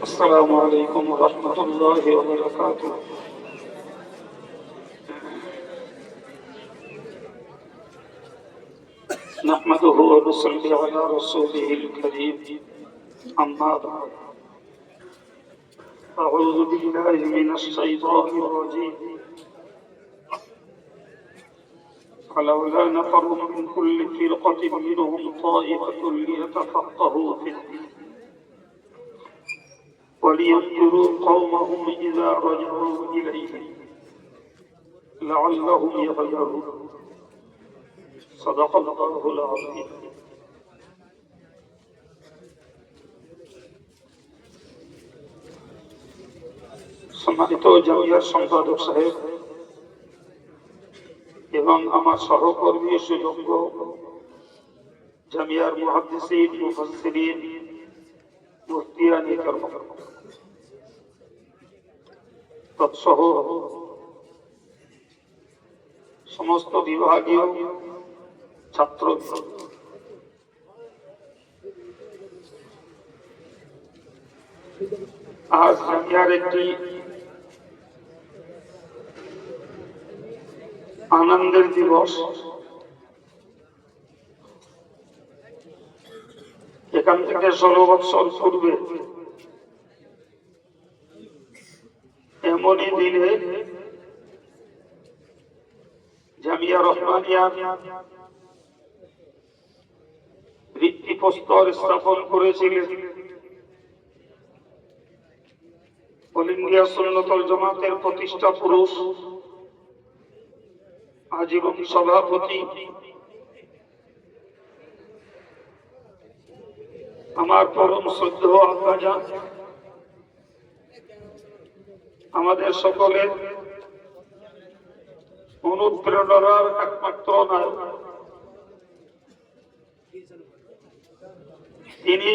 السلام عليكم ورحمة الله وبركاته. نحمده ونصلي على رسوله الكريم. أما بعد، أعوذ بالله من الشيطان الرجيم. فلولا نفر من كل فرقة منهم طائفة ليتفقهوا في الدين ولينذروا قومهم إذا رجعوا إليهم لعلهم يغيرون. صدق الله العظيم. সম্মানিত জামিয়ার সম্পাদক সাহেব এবং আমার সহকর্মী সুযোগ্য জামিয়ার মুহাদ্দিসিন, মুফাসসিরিন, মুফতিয়ানি কেরাম তৎসহ সমস্ত বিভাগীয় ছাত্র, আজ জামিয়ার একটি আনন্দের দিবস। এখান থেকে 16 বছর পূর্বে এমনই দিনে জামিয়া রহমানিয়া ভিত্তিপ্রস্তর স্থাপন করেছিলেন অল ইন্ডিয়া সুন্নাতুল জামাতের প্রতিষ্ঠা পুরুষ, আজীবন সভাপতি, আমার পরম শ্রদ্ধেয় আব্বাজান, আমাদের সকলের অনুপ্রেরণার একমাত্র নায়ক, তিনি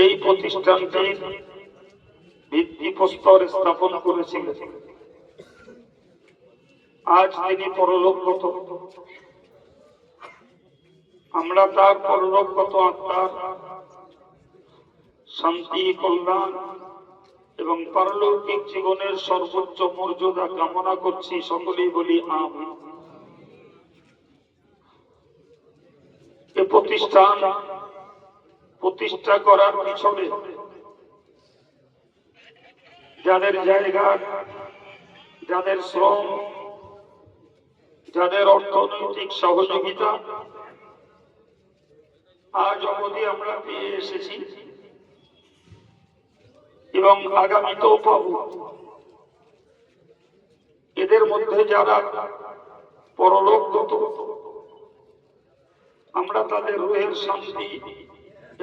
এই প্রতিষ্ঠানটির ভিত্তিপ্রস্তর স্থাপন করেছিলেন। আজ তিনি পরলোকগত। আমরা তার পরলোকগত আত্মার শান্তি, কল্যাণ এবং পারলৌকিক জীবনের সর্বোচ্চ মর্যাদা কামনা করছি। সকলেই বলি আমিন। এ প্রতিষ্ঠান প্রতিষ্ঠা করার পিছনে যাদের জায়গা, যাদের শ্রম, যাদের অর্থনৈতিক সহযোগিতা আজ অবধি আমরা পেয়ে এসেছি এবং আগামীতেও পাব, এদের মধ্যে যারা পরলোকগত, আমরা তাদের রূহের শান্তি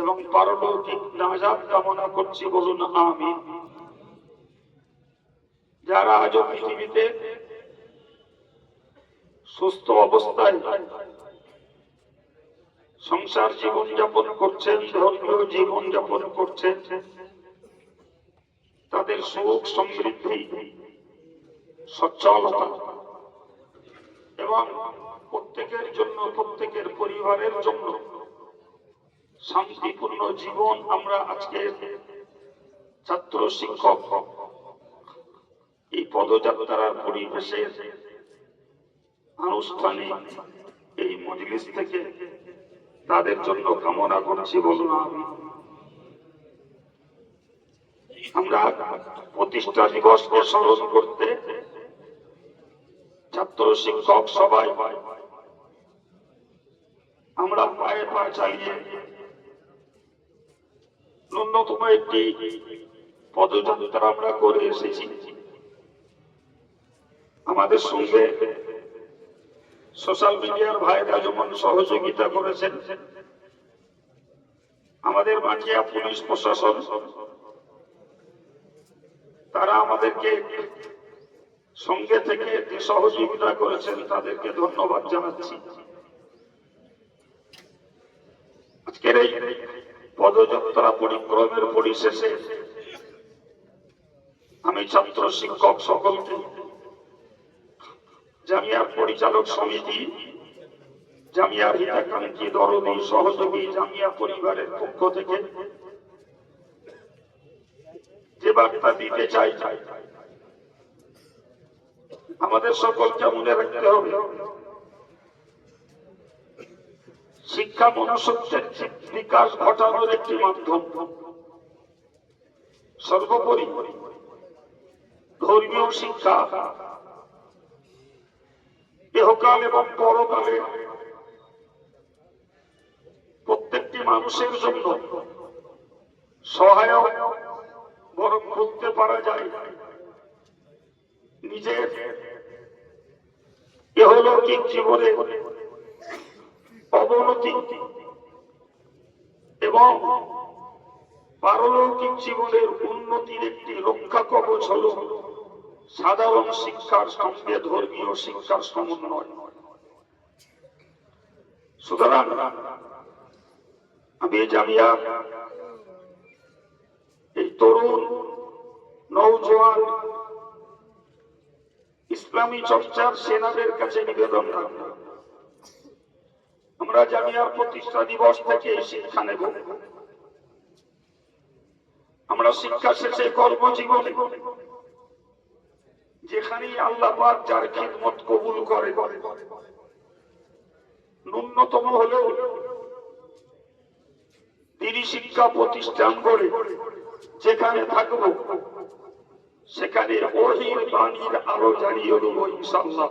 এবং পারলৌকিক নাজাত কামনা করছি। বলুন আমিন। যারা আজও পৃথিবীতে সুস্থ অবস্থায় সংসার জীবন যাপন করছেন, ধর্মীয় জীবন যাপন করছেন, তাদের সুখ, সমৃদ্ধি, সচ্ছলতা এবং প্রত্যেকের জন্য, প্রত্যেকের পরিবারের জন্য শান্তিপূর্ণ জীবন আমরা আজকে ছাত্র শিক্ষক এই পদযাত্রার পরিবেশে আনুষ্ঠানিক এই মজলিস থেকে তাদের জন্য কামনা করছি। বলুন আমিন। আমরা প্রতিষ্ঠা দিবসকে স্মরণ করতে ছাত্র শিক্ষক সবাই আমরা পায়ে পা চালিয়ে ন্যূনতম একটি পদযাত্রা আমরা করে এসেছি। আমাদের সঙ্গে সোশ্যাল মিডিয়ার ভাইরা যেমন সহযোগিতা করেছেন, আমাদের বাঁচিয়া পুলিশ প্রশাসন, তারা আমাদেরকে সঙ্গে থেকে যে সহযোগিতা করেছেন তাদেরকে ধন্যবাদ জানাচ্ছি। আজকের এই পদযাত্রা পরিক্রমের পরিশেষে আমি ছাত্র শিক্ষক সকলকে, জামিয়ার পরিচালক সমিতি, জামিয়ার হিতাকাঙ্ক্ষী দরদী সহযোগী জামিয়া পরিবারের পক্ষ থেকে বার্তা দিতে চাই, আমাদের সকলকে মনে রাখতে হবে শিক্ষা মনুষ্যত্বের বিকাশ ঘটানোর একটি মাধ্যম। সর্বোপরি ধর্মীয় শিক্ষা ইহকাল এবং পরকালে প্রত্যেকটি মানুষের জন্য সহায়ক, বরং বলতে পারা যায় নিজের ইহলৌকিক জীবনে অবনতি এবং পারলৌকিক জীবনের উন্নতির একটি রক্ষা কবচ হল সাধারণ শিক্ষার সঙ্গে ধর্মীয় শিক্ষার সমন্বয়। সুতরাং আমি জামিয়া এই তরুণ নওজোয়ান ইসলামী চর্চার সেনাদের কাছে নিবেদন রাখব, আমরা জামিয়ার প্রতিষ্ঠা দিবস থেকে শিক্ষা নেব। আমরা শিক্ষা শেষে কর্মজীবনে যেখানে আল্লাহ পাক যার খিদমত কবুল করে, ন্যূনতম হলেও দ্বীনি শিক্ষা প্রতিষ্ঠান করে যেখানে থাকব, সেখানে ওহীর বাণীর আলো জ্বালিয়ে দেব ইনশাআল্লাহ।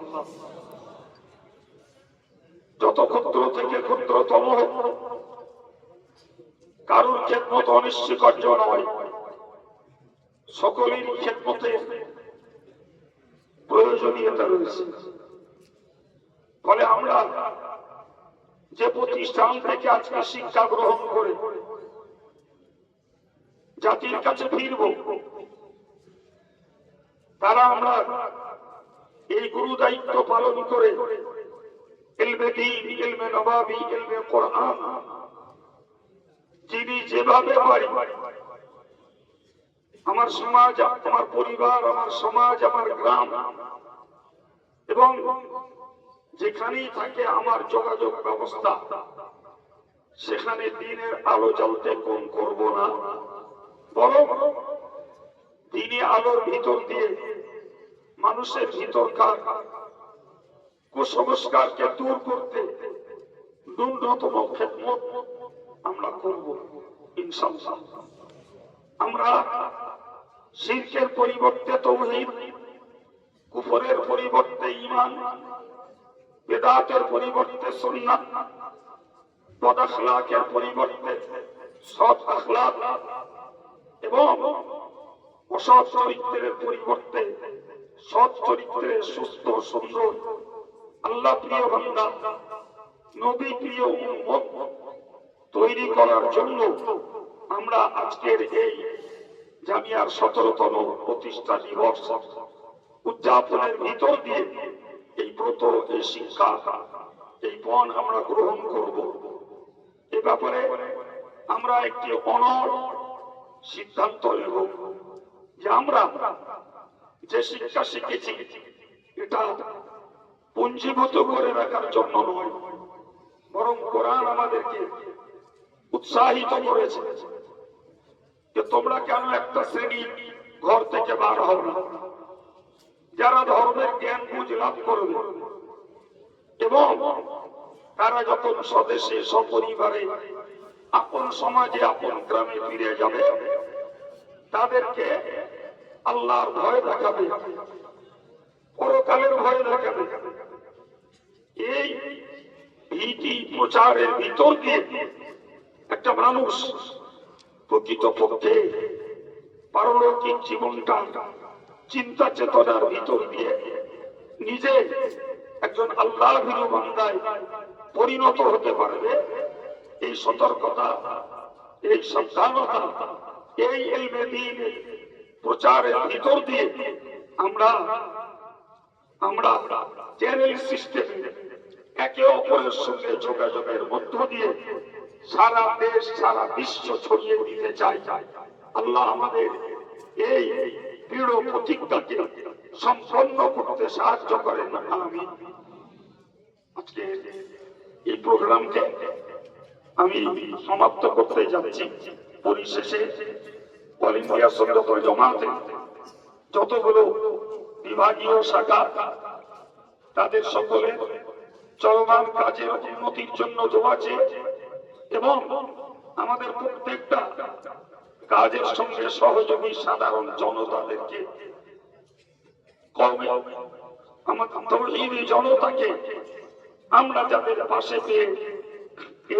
যত ক্ষুদ্র থেকে ক্ষুদ্রতম হোক, কারোর খেদমত অনিশ্চিকার্য নয়, সকলের খেদমতে প্রয়োজনীয়তা রয়েছে। ফলে আমরা যে প্রতিষ্ঠান থেকে আজকে শিক্ষা গ্রহণ করে জাতির কাছে ফিরব, তারা আমরা এই গুরু দায়িত্ব পালন করে ইলমে দ্বীন, ইলমে নবাবী, ইলমে কোরআন যিনি যেভাবে পারি আমার সমাজ, আমার পরিবার, আমার সমাজ, আমার গ্রাম এবং যেখানেই থাকে আমার যোগাযোগ ব্যবস্থা, সেখানে দ্বীনের আলো জ্বলতে কম করব না, বরং দ্বীনি আলোর ভিতর দিয়ে মানুষের ভিতরকার কুসংস্কারকে দূর করতে ন্যূনতম খেদমত আমরা করব ইনশাআল্লাহ। আমরা শিরকের পরিবর্তে তাওহীদ, কুফরের পরিবর্তে ঈমান, বিদআতের পরিবর্তে সুন্নাত, বদ আখলাকের পরিবর্তে সৎ আখলাক এবং অসৎ চরিত্রের পরিবর্তে সৎ চরিত্রের সুস্থ সুন্দর আল্লাহ প্রিয় বান্দা, নবী প্রিয় উম্মত তৈরি করার জন্য আমরা আজকের এই জামিয়ার 17তম প্রতিষ্ঠা দিবস উদযাপনের ভিতর দিয়ে এই ব্রত, এই শিক্ষা, এই পণ আমরা গ্রহণ করব। এ ব্যাপারে আমরা একটি অনড় সিদ্ধান্ত নেব যে আমরা যে শিক্ষা শিখেছি এটা পুঞ্জীভূত করে রাখার জন্য নয়, বরং কোরআন আমাদেরকে উৎসাহিত করেছে যে তোমরা কেন একটা শ্রেণী ঘর থেকে বার হও না, যারা ধর্মের জ্ঞান বুঝ লাভ করবে এবং তারা যখন স্বদেশে সপরিবারে আপন সমাজে আপন গ্রামে ফিরে যাবে, তাদেরকে আল্লাহর ভয় দেখাবে, পরকালের ভয় দেখাবে। এই ভীতি প্রচারের ভিতর দিয়ে একটা মানুষ প্রকৃতপক্ষে পারলৌকিক জীবনটা চিন্তা চেতনার ভিতর দিয়ে নিজে একজন আল্লাহ ভীরু বান্দায় পরিণত হতে পারবে। এই সতর্কতা, এই সাবধানতা, এই ইলমে দ্বীন প্রচারের ভিতর দিয়ে আমরা চ্যানেল সিস্টেমে একে অপরের সঙ্গে যোগাযোগের মধ্য দিয়ে সারা দেশ, সারা বিশ্ব ছড়িয়ে দিতে চাই। আল্লাহ আমাদের এই দৃঢ় প্রতিজ্ঞাকে সম্পন্ন করতে সাহায্য করেন। আমিন। আজকে এই প্রোগ্রামকে আমি সমাপ্ত করতে যাচ্ছি। পরিশেষে অল ইন্ডিয়া সুন্নাতুল জামাতে যতগুলো বিভাগীয় শাখা তাদের সকলের চলমান কাজের উন্নতির জন্য দোয়া চেয়ে এবং আমাদের প্রত্যেকটা কাজের সঙ্গে সহযোগী সাধারণ জনতাদেরকে কওমে আমাদের তৌহিদি জনতাকে আমরা যাদের পাশে পেয়ে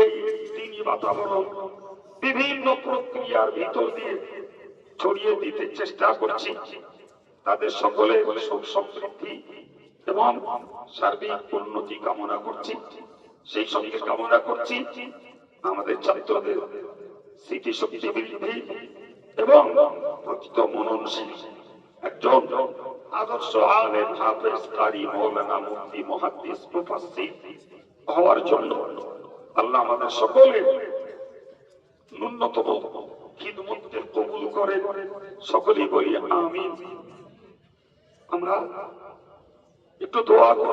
এই দ্বীনি বাতাবরণ বিভিন্ন প্রক্রিয়ার ভিতর দিয়ে ছড়িয়ে দিতে চেষ্টা করছি, তাদের সকলে সুখ সমৃদ্ধি এবং সার্বিক উন্নতি কামনা করছি। সেই সঙ্গে কামনা করছি আমাদের ছাত্রদের স্মৃতিশক্তি বৃদ্ধি এবং প্রকৃত মননশীল একজন আদর্শ আলেম হাফেজ কারি মৌলানা মুফতি মুহাদ্দিস মুফাসসির হওয়ার জন্য আল্লাহ আমাদের সকলের ন্যূনতম খিদমতকে কবুল করে। সকলেই বলি আমিন। আমরা একটু দোয়া করি।